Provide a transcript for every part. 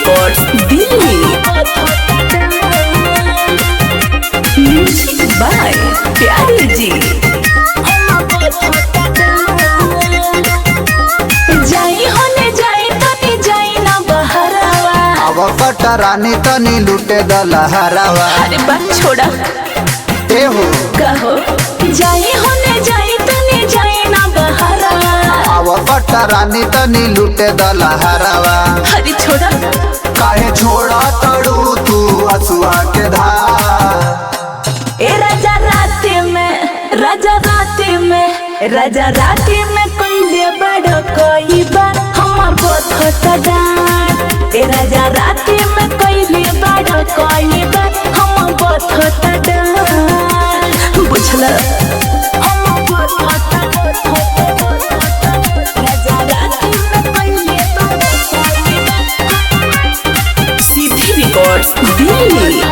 Records Delhi. Music by प्यारे जी। जाई होने जाई तनी जाई ना बहरावा। अब कटरानी तनी लूटे दलहरावा। अरे बात छोड़ा ए हो कहो जाई होने जाई तनी जाई ना बहरावा। अब कटरानी तनी लूटे दलहरावा। अरे छोड़ा काहे छोड़ा तड़ू तू हसुआ के धार। ए राजा राती में राजा राती में राजा राती में कोई बड़ कोई बार हमार बहुत होता डांट। ए राजा राती में कोई बड़ कोई बार हमार बहुत होता डांट। बुझला हमार बहुत होता राजा राती में कोई बड़ कोई बार। सीधी रिकॉर्ड्स दिल्ली।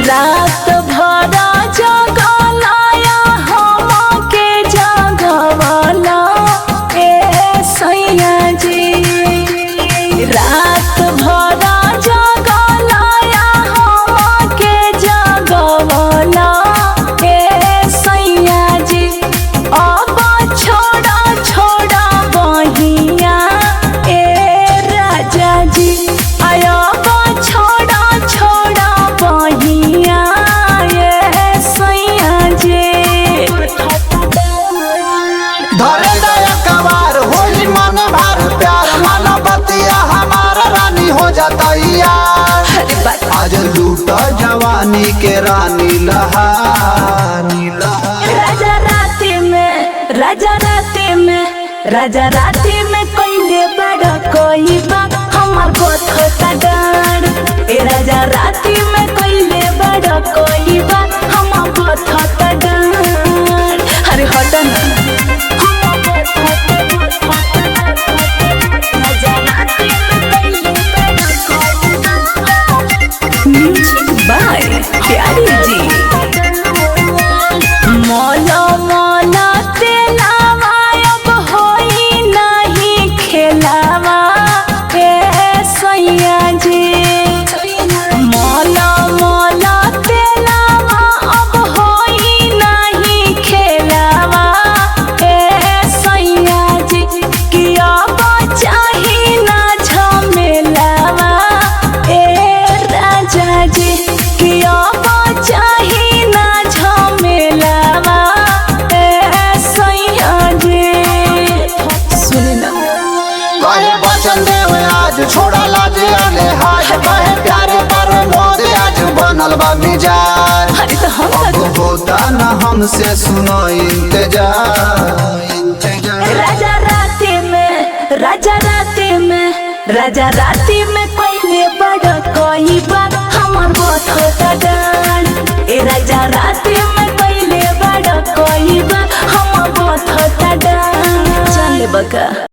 रात भरा जगलाया हमके जगवाला ए सैया जी। रात भरा जगलाया हमके जगवाला ए सैया जी। अब छोड़ा छोड़ा बहिया ए राजा जी। आया छोड़ा छोड़ा बहिया ये सैया जी। धरे दया कबार होली मन भर प्यार मानो बतिया हमारा रानी हो जाता यार। अरे बात आज लूटा जवानी के रानी लहानी लहार। राजा राती में राजा राती में राजा राती में कोई बड़ा कोई बात हमार बहुत होता डर। ए राजा राती में कोई बड़ा कोई बात हमार बहुत होता डर। अरे हटा ना हमार बहुत होता राजा राती में कोई बड़ा कोई बात। म्यूजिक बाय प्यारे जी। मौला मौला तेलावा अब होई नहीं खेलावा ए सैया जी। मौला मौला तेलावा अब होई नहीं खेलावा ए सैया जी। कि अब चाही ना झमेलावा ए राजा जी। कि अब चाही ना झमेलावा ए सैया जी। सुनी ना कहे वचन देव आज छोड़ा लाजे अले हाथ। कहे प्यारे पर मोद आज बनल बा मिजाज। अरे तो हम अब होता न हमसे सुनो इंतजार इंतजार। राजा राती में राजा राती में राजा राती में कोई बड़ा कोई बात हमार बहुत होता डर। ए राजा राती में कोई बड़ा कोई बात हमार बहुत होता डर। चल बका।